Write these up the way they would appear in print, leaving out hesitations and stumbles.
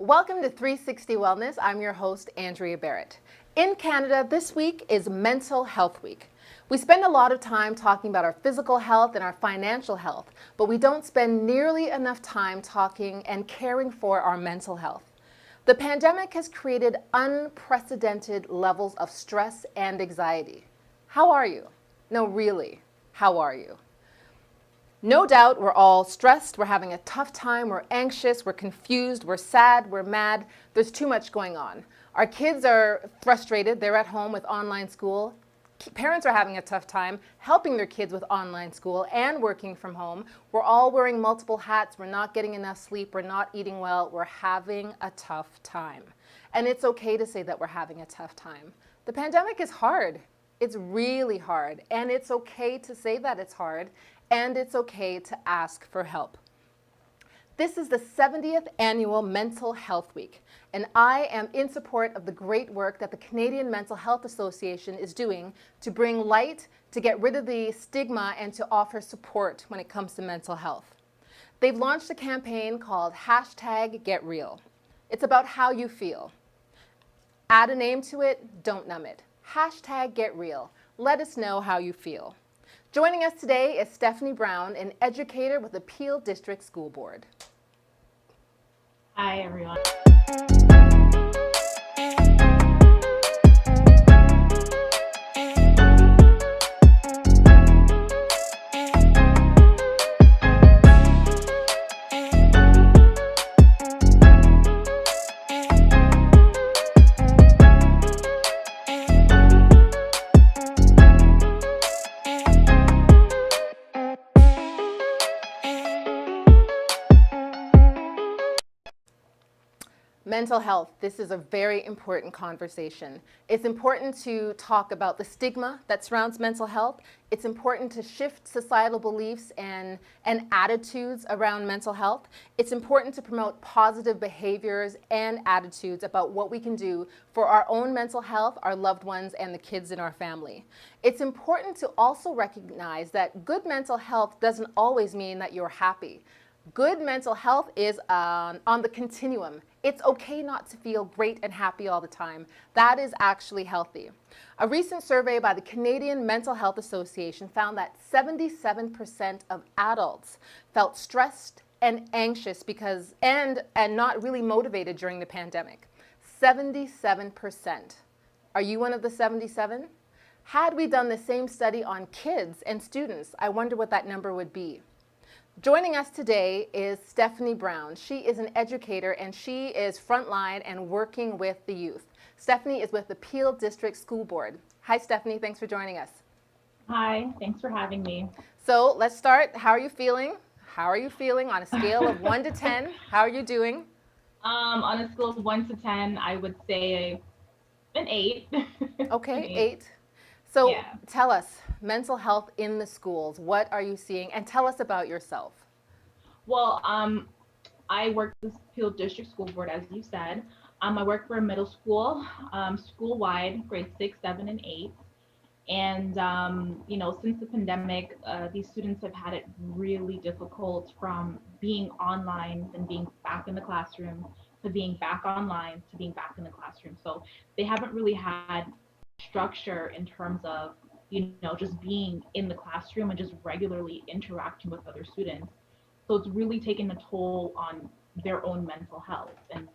Welcome to 360 Wellness. I'm your host, Andrea Barrett. In Canada, this week is Mental Health Week. We spend a lot of time talking about our physical health and our financial health, but we don't spend nearly enough time talking and caring for our mental health. The pandemic has created unprecedented levels of stress and anxiety. How are you? No, really, how are you? No doubt we're all stressed, we're having a tough time, we're anxious, we're confused, we're sad, we're mad. There's too much going on. Our kids are frustrated, they're at home with online school. Parents are having a tough time helping their kids with online school and working from home. We're all wearing multiple hats, we're not getting enough sleep, we're not eating well, we're having a tough time. And it's okay to say that we're having a tough time. The pandemic is hard. It's really hard, and it's okay to say that it's hard, and it's okay to ask for help. This is the 70th annual Mental Health Week, and I am in support of the great work that the Canadian Mental Health Association is doing to bring light, to get rid of the stigma, and to offer support when it comes to mental health. They've launched a campaign called #GetReal. It's about how you feel. Add a name to it, don't numb it. #GetReal. Let us know how you feel. Joining us today is Stephanie Brown, an educator with the Peel District School Board. Hi, everyone. Mental health, this is a very important conversation. It's important to talk about the stigma that surrounds mental health. It's important to shift societal beliefs and attitudes around mental health. It's important to promote positive behaviors and attitudes about what we can do for our own mental health, our loved ones, and the kids in our family. It's important to also recognize that good mental health doesn't always mean that you're happy. Good mental health is on the continuum. It's okay not to feel great and happy all the time. That is actually healthy. A recent survey by the Canadian Mental Health Association found that 77% of adults felt stressed and anxious and not really motivated during the pandemic. 77%. Are you one of the 77? Had we done the same study on kids and students, I wonder what that number would be. Joining us today is Stephanie Brown. She is an educator and she is frontline and working with the youth. Stephanie is with the Peel District School Board. Hi, Stephanie. Thanks for joining us. Hi, thanks for having me. So let's start. How are you feeling? How are you feeling on a scale of 1 to 10? How are you doing? On a scale of 1 to 10, I would say an 8. Okay, An 8. So Yeah. tell us, mental health in the schools, what are you seeing? And tell us about yourself. Well, I work with the Peel District School Board, as you said. I work for a middle school, school-wide, grade 6, 7, and 8. And, since the pandemic, these students have had it really difficult from being online and being back in the classroom to being back online to being back in the classroom. So they haven't really had structure in terms of, just being in the classroom and just regularly interacting with other students. So it's really taken a toll on their own mental health and,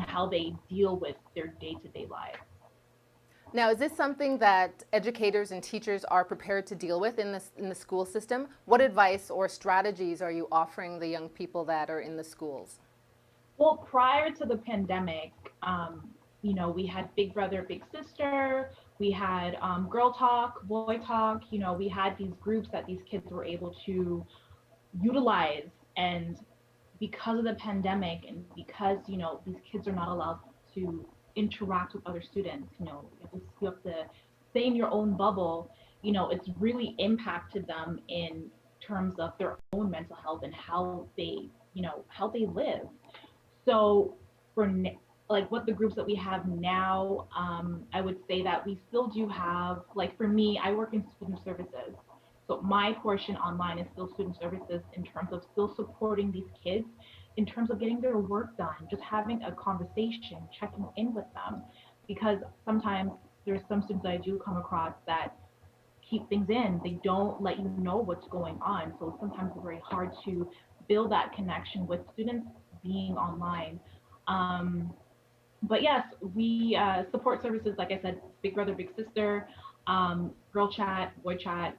how they deal with their day-to-day life. Now, is this something that educators and teachers are prepared to deal with in the school system? What advice or strategies are you offering the young people that are in the schools? Well, prior to the pandemic, we had Big Brother, Big Sister, we had Girl Talk, Boy Talk, we had these groups that these kids were able to utilize. And because of the pandemic and because, these kids are not allowed to interact with other students, you have to stay in your own bubble, it's really impacted them in terms of their own mental health and how they live. So for like what the groups that we have now, I would say that we still do have, like for me, I work in student services. So my portion online is still student services in terms of still supporting these kids in terms of getting their work done, just having a conversation, checking in with them. Because sometimes there's some students that I do come across that keep things in. They don't let you know what's going on. So sometimes it's very hard to build that connection with students being online. Um, but yes, we support services, like I said, Big Brother, Big Sister, Girl Chat, Boy Chat.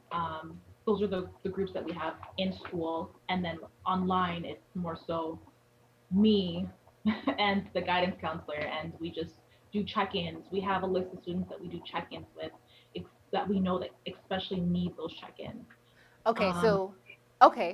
Those are the groups that we have in school. And then online, it's more so me and the guidance counselor, and we just do check-ins. We have a list of students that we do check-ins with that we know that especially need those check-ins. Okay, Um,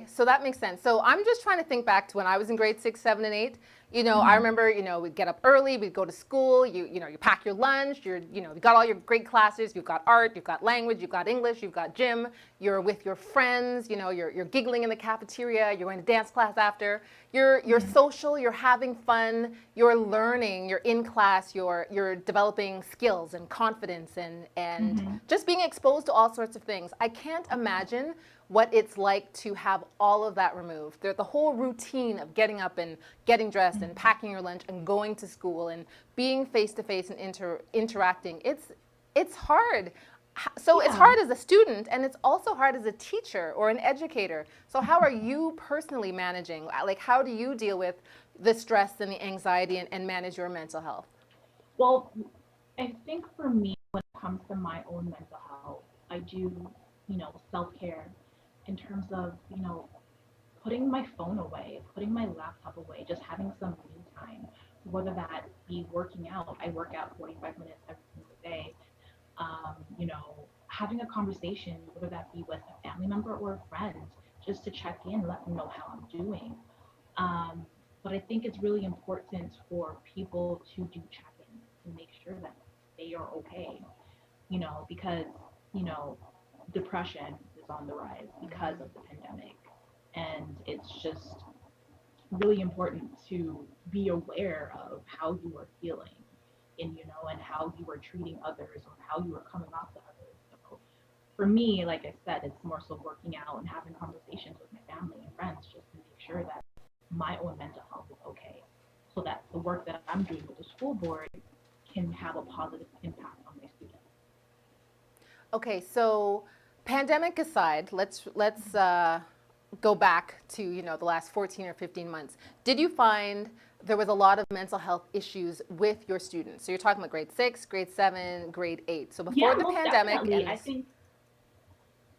so that makes sense. So I'm just trying to think back to when I was in grade 6, 7, and 8. I mhm, remember, we'd get up early, we'd go to school, you pack your lunch, you got all your great classes, you've got art, you've got language, you've got English, you've got gym, you're with your friends, you're giggling in the cafeteria, you're going to dance class after. You're mhm, social, you're having fun, you're learning, you're in class, you're developing skills and confidence and mhm, just being exposed to all sorts of things. I can't imagine what it's like to have all of that removed. The whole routine of getting up and getting dressed and mhm. packing your lunch and going to school and being face to face and interacting. It's hard. So it's Yeah. hard as a student, and it's also hard as a teacher or an educator. So how are you personally managing? Like, how do you deal with the stress and the anxiety and manage your mental health? Well, I think for me, when it comes to my own mental health, I do, self-care in terms of, putting my phone away, putting my laptop away, just having some me time, whether that be working out. I work out 45 minutes every single day. Having a conversation, whether that be with a family member or a friend, just to check in, let them know how I'm doing. Um, but I think it's really important for people to do check-ins to make sure that they are okay, because, you know, depression is on the rise because of the pandemic. And it's just really important to be aware of how you are feeling and how you are treating others or how you are coming off to others. So for me, like I said, it's more so working out and having conversations with my family and friends just to make sure that my own mental health is okay so that the work that I'm doing with the school board can have a positive impact on my students. Okay, so pandemic aside, let's go back to the last 14 or 15 months. Did you find there was a lot of mental health issues with your students? So you're talking about grade 6, grade 7, grade 8. So before Yeah, the most pandemic definitely. and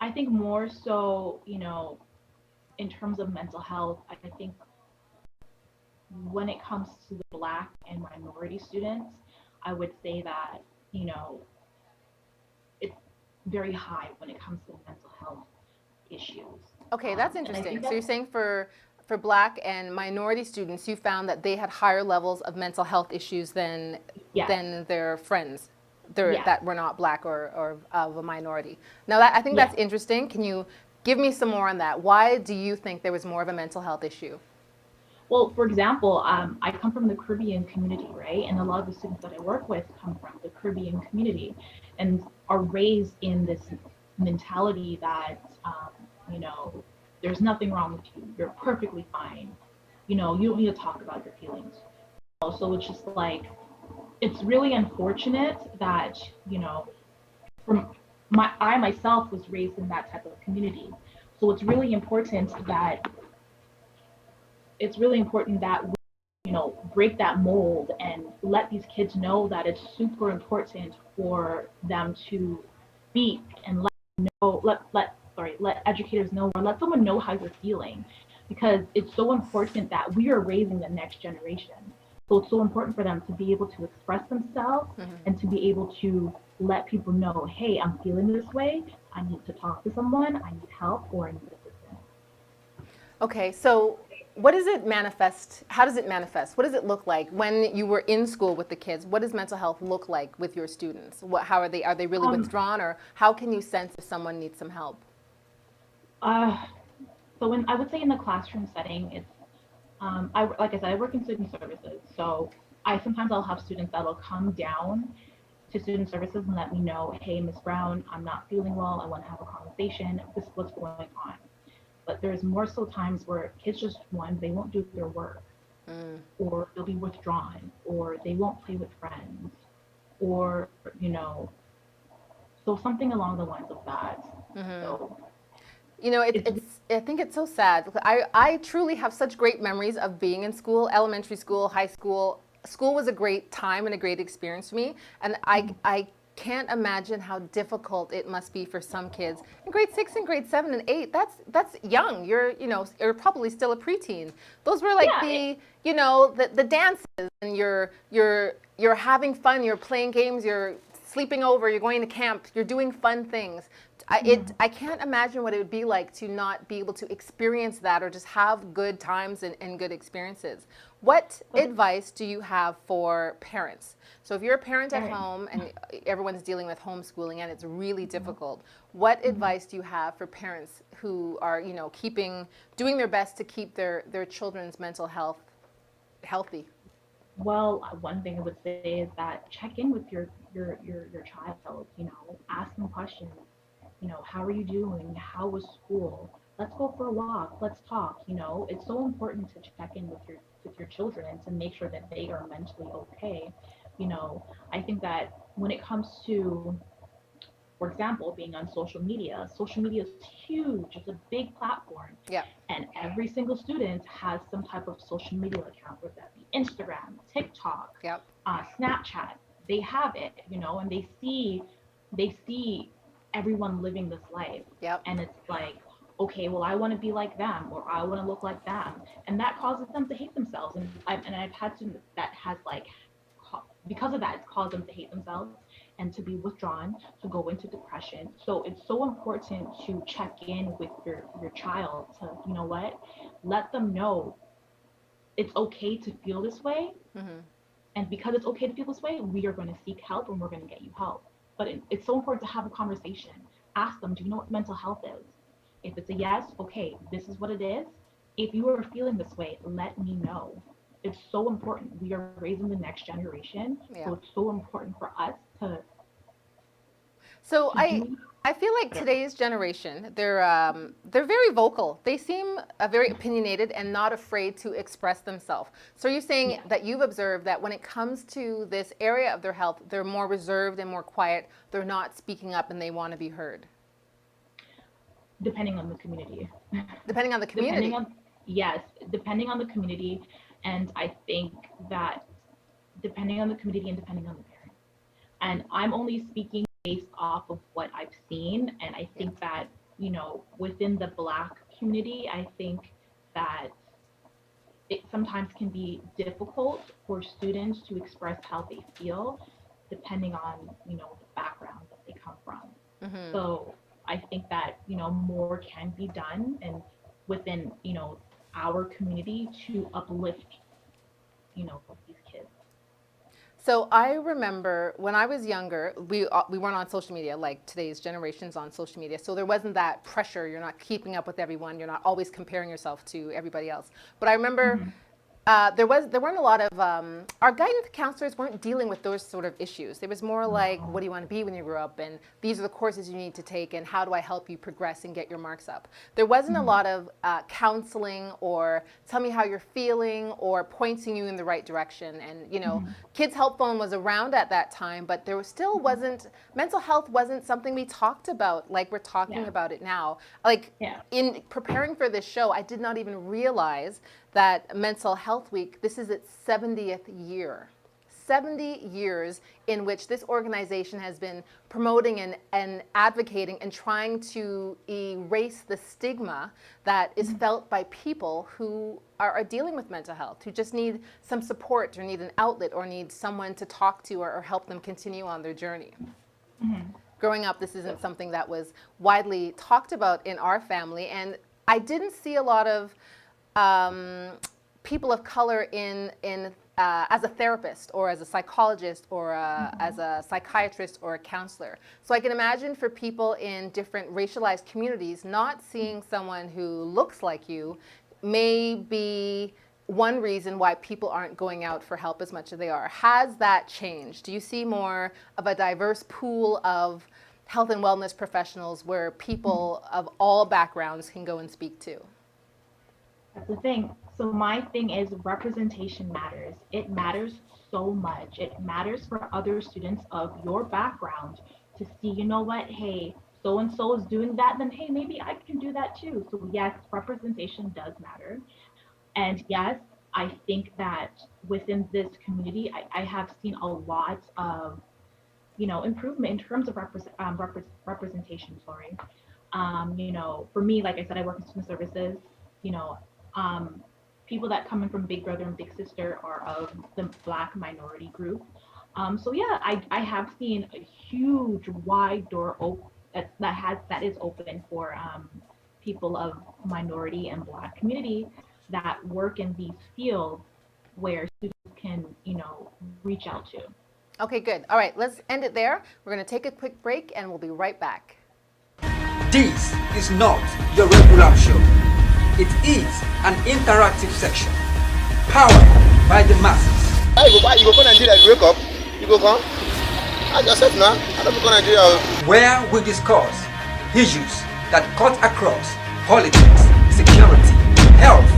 I think more so, in terms of mental health, I think when it comes to the Black and minority students, I would say that, you know, it's very high when it comes to mental health issues. okay, that's And I interesting. think So you're that's, saying for Black and minority students, you found that they had higher levels of mental health issues yes, than their friends yes, that were not Black or of a minority. Now that I think yes. that's interesting. Can you give me some more on that? Why do you think there was more of a mental health issue? Well, for example, I come from the Caribbean community, right? And a lot of the students that I work with come from the Caribbean community and are raised in this mentality that, you know, there's nothing wrong with you. You're perfectly fine. You don't need to talk about your feelings. So it's just like, it's really unfortunate that, you know, from I myself was raised in that type of community. So it's really important that we, break that mold and let these kids know that it's super important for them to speak and let educators know or let someone know how you're feeling, because it's so important that we are raising the next generation. So it's so important for them to be able to express themselves and to be able to let people know, hey, I'm feeling this way. I need to talk to someone. I need help or I need assistance. Okay, so what does it manifest? How does it manifest? What does it look like when you were in school with the kids? What does mental health look like with your students? How are they? Are they really Um, withdrawn, or how can you sense if someone needs some help? uh, so I would say in the classroom setting, it's like I said, I work in student services. So I'll have students that'll come down to student services and let me know, hey, Miss Brown, I'm not feeling well. I want to have a conversation. This is what's going on. But there's more so times where kids just, one, they won't do their work, Mm. or they'll be withdrawn, or they won't play with friends, or, so something along the lines of that. So You know, it's, I think it's so sad. I truly have such great memories of being in school, elementary school, high school. School was a great time and a great experience for me. And I can't imagine how difficult it must be for some kids in grade 6 and grade 7 and 8. That's young. You're probably still a preteen. Those were like yeah, the dances, and you're having fun, you're playing games, you're sleeping over, you're going to camp, you're doing fun things. I can't imagine what it would be like to not be able to experience that or just have good times and good experiences. What advice do you have for parents? So if you're a parent at home and everyone's dealing with homeschooling and it's really difficult, what advice do you have for parents who are, doing their best to keep their children's mental health healthy? well, one thing I would say is that check in with your child, ask them questions. How are you doing? How was school? Let's go for a walk. Let's talk. It's so important to check in with your children and to make sure that they are mentally okay. I think that when it comes to, for example, being on social media is huge. It's a big platform. Yeah. And every single student has some type of social media account, whether that be Instagram, TikTok, Yep. Snapchat. They have it, and they see everyone living this life, Yep. and it's like, okay, well, I want to be like them, or I want to look like them, and that causes them to hate themselves. And I've had students that has like, because of that, it's caused them to hate themselves and to be withdrawn, to go into depression. So it's so important to check in with your child, to, what, let them know it's okay to feel this way. Mm-hmm. And because it's okay to feel this way, we are going to seek help and we're going to get you help. But it's so important to have a conversation. Ask them, do you know what mental health is? If it's a yes, okay, this is what it is. If you are feeling this way, let me know. It's so important. We are raising the next generation. Yeah. So it's so important for us to So do. I feel like today's generation, they're very vocal. They seem very opinionated and not afraid to express themselves. So you're saying Yeah. that you've observed that when it comes to this area of their health, they're more reserved and more quiet. They're not speaking up and they want to be heard. Depending on the community. Depending on the community. Yes, depending on the community. And I think that depending on the community and depending on the parent. And I'm only speaking based off of what I've seen. And I think that, within the Black community, I think that it sometimes can be difficult for students to express how they feel depending on, the background that they come from. Mm-hmm. So I think that, more can be done and within, our community to uplift, these kids. So I remember when I was younger, we weren't on social media like today's generation's on social media. So there wasn't that pressure. You're not keeping up with everyone. You're not always comparing yourself to everybody else. But I remember there weren't a lot of our guidance counselors weren't dealing with those sort of issues. There was more like, what do you want to be when you grow up, and these are the courses you need to take, and how do I help you progress and get your marks up. There wasn't a lot of counseling or tell me how you're feeling or pointing you in the right direction. And Kids Help Phone was around at that time, but there still wasn't, mental health wasn't something we talked about like we're talking about it now. Like in preparing for this show, I did not even realize that Mental Health Week, this is its 70th year. 70 years in which this organization has been promoting and advocating and trying to erase the stigma that is felt by people who are dealing with mental health, who just need some support or need an outlet or need someone to talk to or help them continue on their journey. Growing up, this isn't something that was widely talked about in our family, and I didn't see a lot of people of color in as a therapist or as a psychologist or as a psychiatrist or a counselor. So I can imagine for people in different racialized communities, not seeing someone who looks like you may be one reason why people aren't going out for help as much as they are. Has that changed? Do you see more of a diverse pool of health and wellness professionals where people of all backgrounds can go and speak to? That's the thing. So my thing is representation matters. It matters so much. It matters for other students of your background to see, you know what, hey, so and so is doing that, then hey, maybe I can do that too. So yes, representation does matter. And yes, I think that within this community, I have seen a lot of, improvement in terms of representation. Sorry. For me, like I said, I work in student services. You know, um, people that come in from Big Brother and Big Sister are of the Black minority group. So yeah, I have seen a huge wide door that is open for people of minority and Black community that work in these fields where students can reach out to. Okay, good. All right, let's end it there. We're going to take a quick break and we'll be right back. This is not your regular show. It is an interactive section powered by the masses. Why you go to Nigeria? You wake up, you go come. I just said now. I don't go to Nigeria. Where we discuss issues that cut across politics, security, health,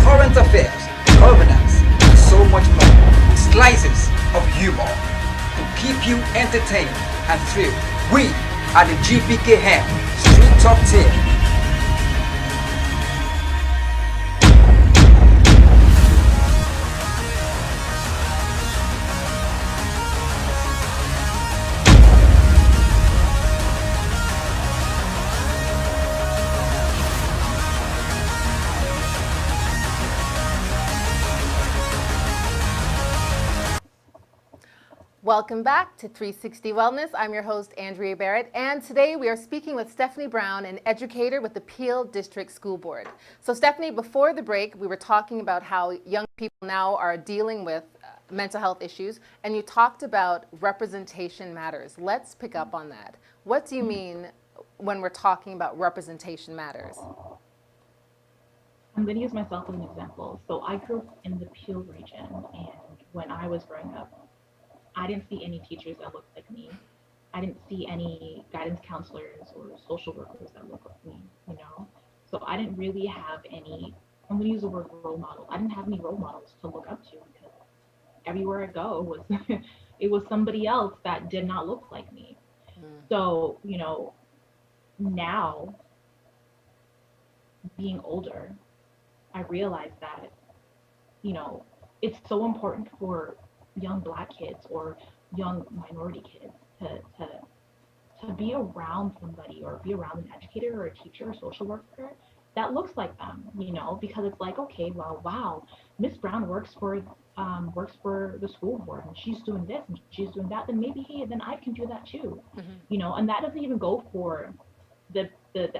current affairs, governance, and so much more. Slices of humor to keep you entertained and thrilled. We are the GPKM Street Talk Team. Welcome back to 360 Wellness. I'm your host, Andrea Barrett, and today we are speaking with Stephanie Brown, an educator with the Peel District School Board. So Stephanie, before the break, we were talking about how young people now are dealing with mental health issues, and you talked about representation matters. Let's pick up on that. What do you mean when we're talking about representation matters? I'm going to use myself as an example. So I grew up in the Peel region, and when I was growing up, I didn't see any teachers that looked like me. I didn't see any guidance counselors or social workers that looked like me. So I didn't really have any, I'm going to use the word role model. I didn't have any role models to look up to because everywhere I go was, it was somebody else that did not look like me. So, now being older, I realize that, it's so important for young Black kids or young minority kids to be around somebody or be around an educator or a teacher or social worker that looks like them, because it's like, okay, well, wow, Miss Brown works for the school board and she's doing this and she's doing that, then maybe, hey, then I can do that too. And that doesn't even go for the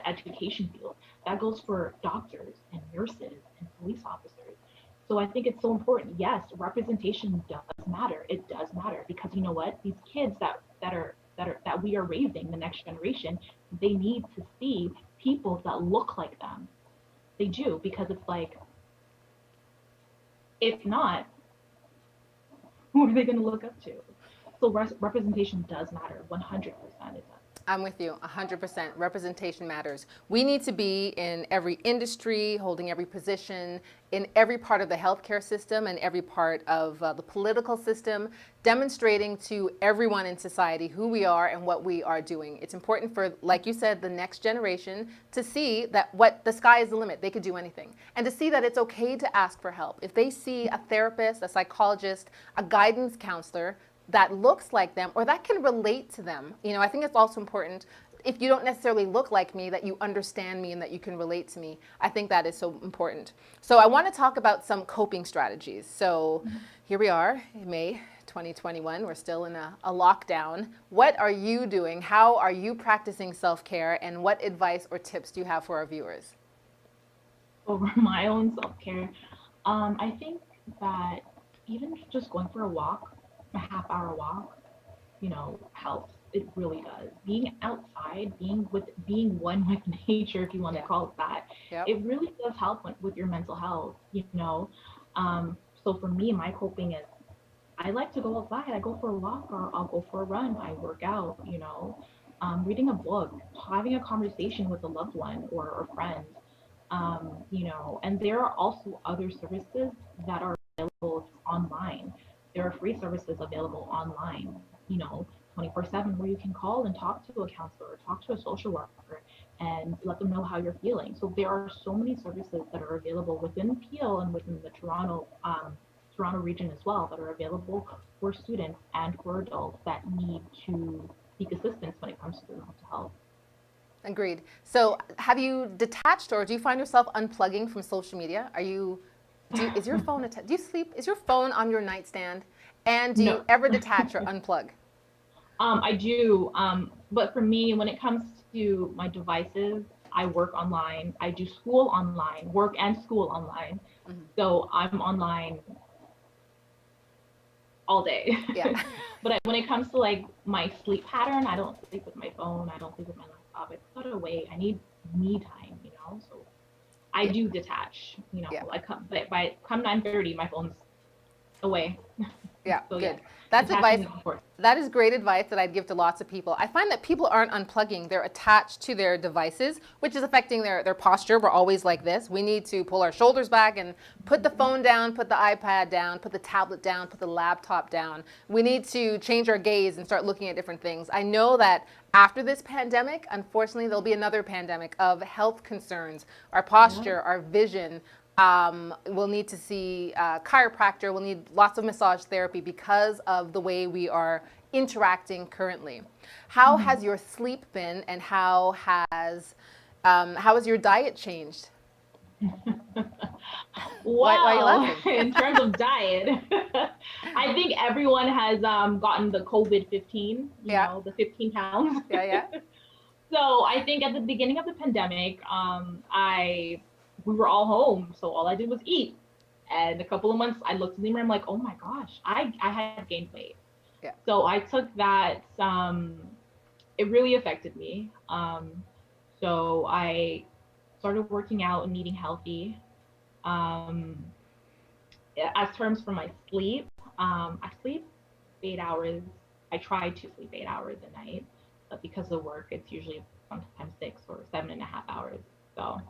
education field. That goes for doctors and nurses and police officers. So I think it's so important. Yes, representation does matter. It does matter because you know what? These kids that we are raising, the next generation, they need to see people that look like them. They do, because it's like, if not, who are they going to look up to? So representation does matter. 100% it does. I'm with you, 100%. Representation matters. We need to be in every industry, holding every position, in every part of the healthcare system and every part of the political system, demonstrating to everyone in society who we are and what we are doing. It's important for, like you said, the next generation to see that the sky is the limit. They could do anything. And to see that it's okay to ask for help. If they see a therapist, a psychologist, a guidance counselor that looks like them or that can relate to them. I think it's also important, if you don't necessarily look like me, that you understand me and that you can relate to me. I think that is so important. So I want to talk about some coping strategies. So here we are in May 2021. We're still in a lockdown. What are you doing? How are you practicing self-care? And what advice or tips do you have for our viewers? Over my own self-care, I think that even just going for a walk, a half-hour walk, helps. It really does. Being outside, being one with nature, if you want to call it that, Yep. it really does help with your mental health. So for me, my coping is I like to go outside. I go for a walk or I'll go for a run. I work out, reading a book, having a conversation with a loved one or friend, and there are also other services that are available online. There are free services available online, 24/7 where you can call and talk to a counselor or talk to a social worker and let them know how you're feeling. So there are so many services that are available within Peel and within the Toronto region as well that are available for students and for adults that need to seek assistance when it comes to their mental health. Agreed. So have you detached or do you find yourself unplugging from social media? Is your phone, do you sleep, is your phone on your nightstand? And do you No. ever detach or unplug? I do, but for me, when it comes to my devices, I work online. I do school online, work and school online. Mhm. So I'm online all day. Yeah. But when it comes to like my sleep pattern, I don't sleep with my phone. I don't sleep with my laptop. I put it away. I need me time, So I Yeah. do detach, Yeah. But by come 9:30, my phone's away. Yeah, So, good. yeah, That's detaching advice. is important. That is great advice that I'd give to lots of people. I find that people aren't unplugging. They're attached to their devices, which is affecting their posture. We're always like this. We need to pull our shoulders back and put the phone down, put the iPad down, put the tablet down, put the laptop down. We need to change our gaze and start looking at different things. I know that after this pandemic, unfortunately, there'll be another pandemic of health concerns, our posture, our vision. We'll need to see a chiropractor. We'll need lots of massage therapy because of the way we are interacting currently. How has your sleep been, and how has your diet changed? Why are you Well, laughing? in terms of diet, I think everyone has gotten the COVID-15, Yeah. the 15 pounds. Yeah, yeah. So I think at the beginning of the pandemic, we were all home, so all I did was eat. And a couple of months, I looked in the mirror, I'm like, oh my gosh, I had gained weight. Yeah. So I took that. It really affected me. So I started working out and eating healthy. As terms for my sleep, I sleep 8 hours. I try to sleep 8 hours a night, but because of work, it's usually sometimes 6 or 7.5 hours. So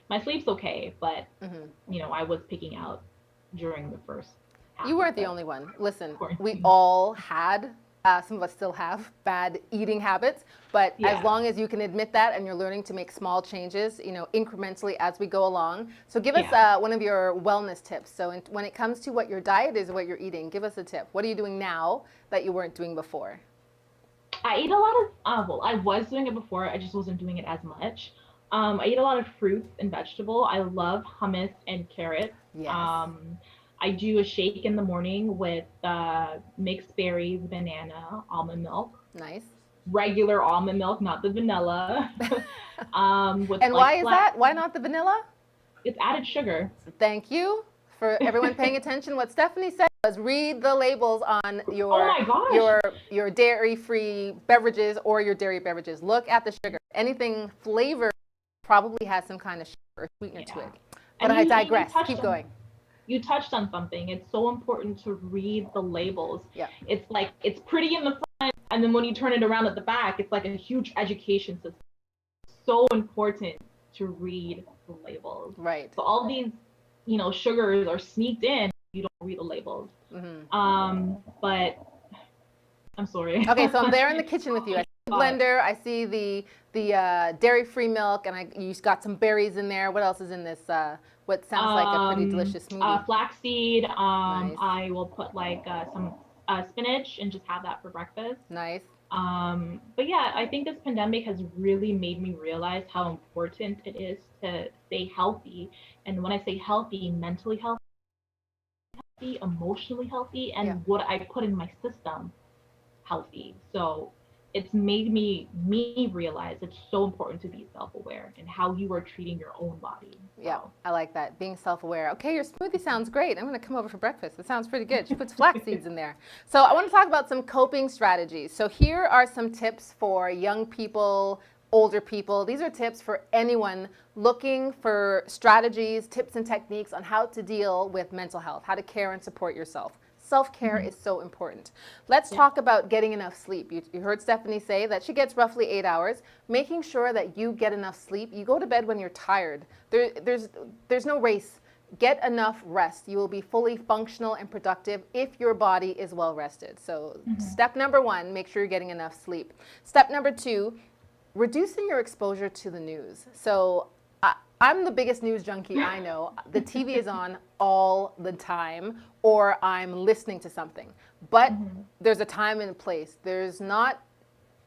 my sleep's okay, but I was picking out during the first half. You weren't the only one. Listen, we Quarantine. all had, some of us still have bad eating habits, but Yeah. as long as you can admit that and you're learning to make small changes, incrementally as we go along. So give us Yeah. one of your wellness tips. So when it comes to what your diet is, what you're eating, give us a tip. What are you doing now that you weren't doing before? I eat a lot of, I was doing it before, I just wasn't doing it as much. I eat a lot of fruits and vegetable. I love hummus and carrots. Yes. I do a shake in the morning with mixed berries, banana, almond milk, Nice. regular almond milk, not the vanilla. With And like why is that? Why not the vanilla? It's added sugar. Thank you for everyone paying attention. What Stephanie said was read the labels on your Oh my gosh. your dairy-free beverages or your dairy beverages. Look at the sugar. Anything flavored probably has some kind of sugar or sweetener to Yeah. it. But And I you digress. touched Keep on- going. You touched on something. It's so important to read the labels. Yeah. It's like it's pretty in the front, and then when you turn it around at the back, it's like a huge education system. It's so important to read the labels. Right. So all these, sugars are sneaked in. You don't read the labels. But I'm sorry. Okay, so I'm there in the kitchen with you. I see the blender. I see the dairy-free milk, and you got some berries in there. What else is in this? What sounds like a pretty delicious smoothie. Flaxseed. Nice. I will put like some spinach and just have that for breakfast. Nice. But yeah, I think this pandemic has really made me realize how important it is to stay healthy. And when I say healthy, mentally healthy, emotionally healthy, and Yeah. what I put in my system healthy. So it's made me realize it's so important to be self-aware and how you are treating your own body. Yeah, So, I like that. Being self-aware. Okay, your smoothie sounds great. I'm going to come over for breakfast. It sounds pretty good. She puts flax seeds in there. So I want to talk about some coping strategies. So here are some tips for young people older people. These are tips for anyone looking for strategies, tips, and techniques on how to deal with mental health, how to care and support yourself. Self-care is so important. Let's talk about getting enough sleep. You heard Stephanie say that she gets roughly 8 hours. Making sure that you get enough sleep. You go to bed when you're tired. There's no race. Get enough rest. You will be fully functional and productive if your body is well rested. So step number 1, make sure you're getting enough sleep. Step number 2, reducing your exposure to the news. So I'm the biggest news junkie I know. The TV is on all the time, or I'm listening to something. But there's a time and a place. There's not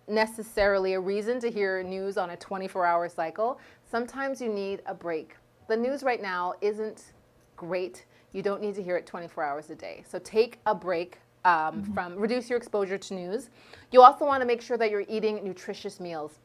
necessarily a reason to hear news on a 24-hour cycle. Sometimes you need a break. The news right now isn't great. You don't need to hear it 24 hours a day. So take a break from, reduce your exposure to news. You also want to make sure that you're eating nutritious meals.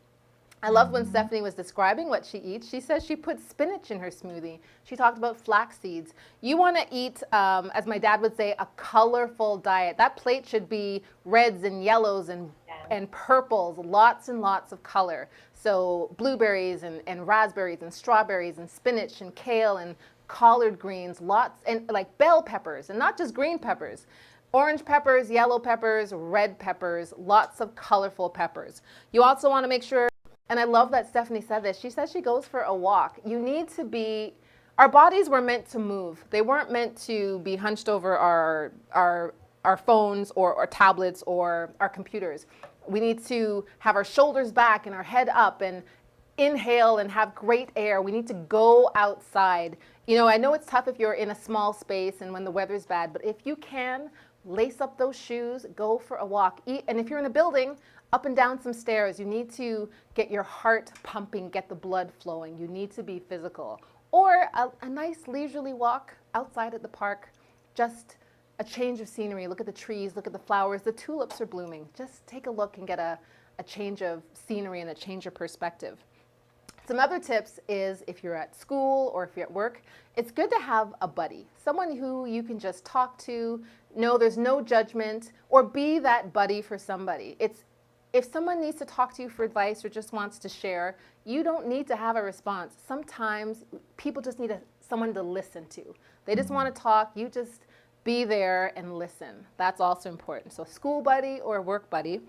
I love when Stephanie was describing what she eats. She says she puts spinach in her smoothie. She talked about flax seeds. You want to eat, as my dad would say, a colorful diet. That plate should be reds and yellows and purples, lots and lots of color. So blueberries and raspberries and strawberries and spinach and kale and collard greens, lots, and like bell peppers, and not just green peppers. Orange peppers, yellow peppers, red peppers, lots of colorful peppers. You also want to make sure, and I love that Stephanie said this, she says she goes for a walk. You need to be, our bodies were meant to move. They weren't meant to be hunched over our phones or our tablets or our computers. We need to have our shoulders back and our head up and inhale and have great air. We need to go outside. You know, I know it's tough if you're in a small space and when the weather's bad, but if you can, lace up those shoes, go for a walk. And if you're in a building, up and down some stairs. You need to get your heart pumping, get the blood flowing. You need to be physical. Or a nice leisurely walk outside at the park, just a change of scenery. Look at the trees, look at the flowers. The tulips are blooming. Just take a look and get a change of scenery and a change of perspective. Some other tips is if you're at school or if you're at work, it's good to have a buddy, someone who you can just talk to, know there's no judgment, or be that buddy for somebody. If someone needs to talk to you for advice or just wants to share, you don't need to have a response. Sometimes people just need someone to listen to. They just want to talk. You just be there and listen. That's also important. So school buddy or work buddy.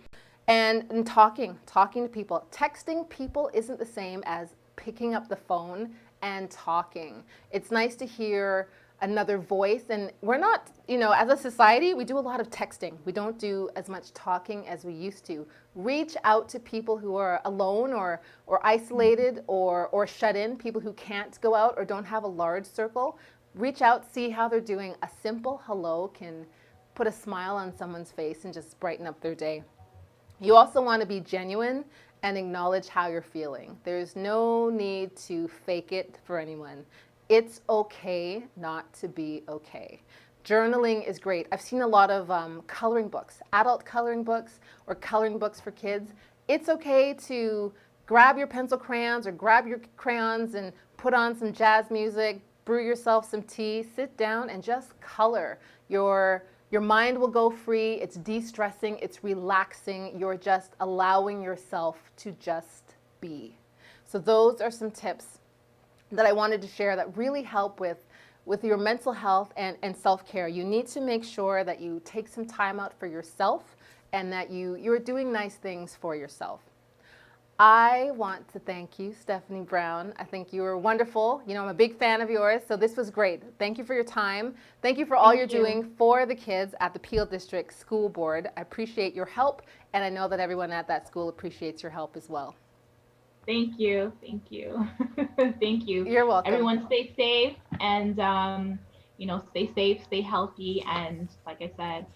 And talking to people. Texting people isn't the same as picking up the phone and talking. It's nice to hear another voice, and we're not, as a society, we do a lot of texting. We don't do as much talking as we used to. Reach out to people who are alone or isolated or shut in, people who can't go out or don't have a large circle. Reach out, see how they're doing. A simple hello can put a smile on someone's face and just brighten up their day. You also want to be genuine and acknowledge how you're feeling. There's no need to fake it for anyone. It's okay not to be okay. Journaling is great. I've seen a lot of coloring books, adult coloring books or coloring books for kids. It's okay to grab your pencil crayons or grab your crayons and put on some jazz music, brew yourself some tea, sit down and just color. Your mind will go free. It's de-stressing. It's relaxing. You're just allowing yourself to just be. So those are some tips that I wanted to share that really help with your mental health and self-care. You need to make sure that you take some time out for yourself and that you're doing nice things for yourself. I want to thank you, Stephanie Brown. I think you were wonderful. I'm a big fan of yours, so this was great. Thank you for your time. Thank you for all you're doing for the kids at the Peel District School Board. I appreciate your help, and I know that everyone at that school appreciates your help as well. Thank you. Thank you. Thank you. You're welcome. Everyone stay safe and, stay safe, stay healthy. And like I said,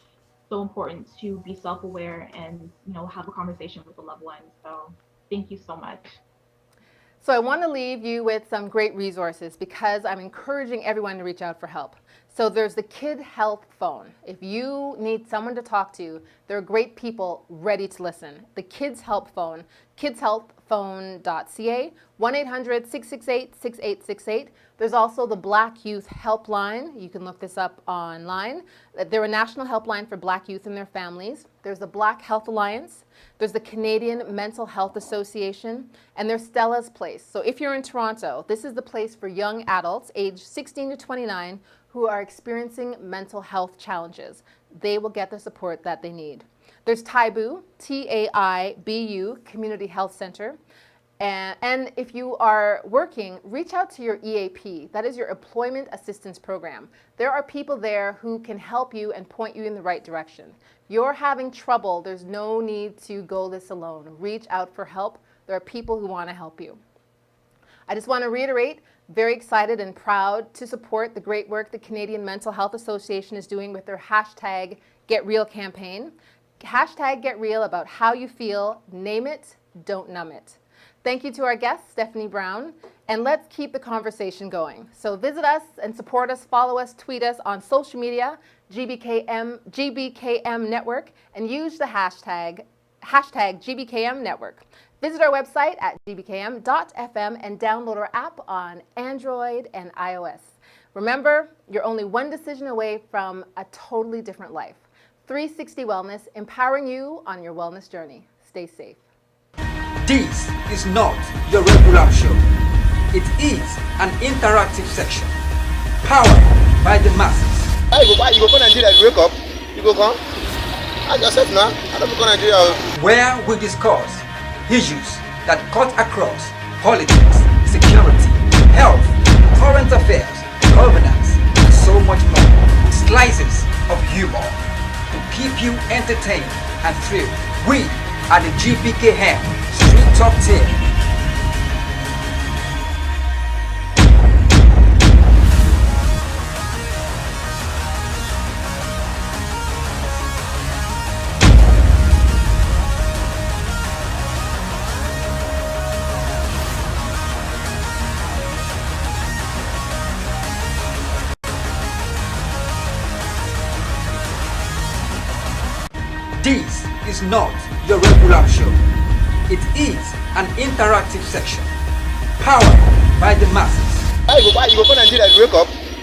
so important to be self-aware and, have a conversation with a loved one. So thank you so much. So I want to leave you with some great resources because I'm encouraging everyone to reach out for help. So there's the Kid Health phone. If you need someone to talk to, there are great people ready to listen. The Kids Help phone. kidshealthphone.ca, 1-800-668-6868. There's also the Black Youth Helpline. You can look this up online. They're a national helpline for Black youth and their families. There's the Black Health Alliance. There's the Canadian Mental Health Association. And there's Stella's Place. So if you're in Toronto, this is the place for young adults aged 16 to 29 who are experiencing mental health challenges. They will get the support that they need. There's Taibu, T-A-I-B-U, Community Health Center. And if you are working, reach out to your EAP. That is your Employment Assistance Program. There are people there who can help you and point you in the right direction. If you're having trouble, there's no need to go this alone. Reach out for help. There are people who want to help you. I just want to reiterate, very excited and proud to support the great work the Canadian Mental Health Association is doing with their hashtag Get Real campaign. Hashtag Get Real about how you feel. Name it, don't numb it. Thank you to our guest, Stephanie Brown, and let's keep the conversation going. So visit us and support us, follow us, tweet us on social media, GBKM Network, and use the hashtag GBKM Network. Visit our website at gbkm.fm and download our app on Android and iOS. Remember, you're only one decision away from a totally different life. 360 Wellness, empowering you on your wellness journey. Stay safe. This is not your regular show. It is an interactive section powered by the masses. Hey, you go to Nigeria, you wake up, you go come. Ask yourself now, I don't go to Nigeria. Where we discuss issues that cut across politics, security, health, current affairs, governance, and so much more. Slices of humor to keep you entertained and thrilled. We are the GBKM Street Talk Team. This is not your regular show. It is an interactive section powered by the masses. Hey, you go to Nigeria, you wake up,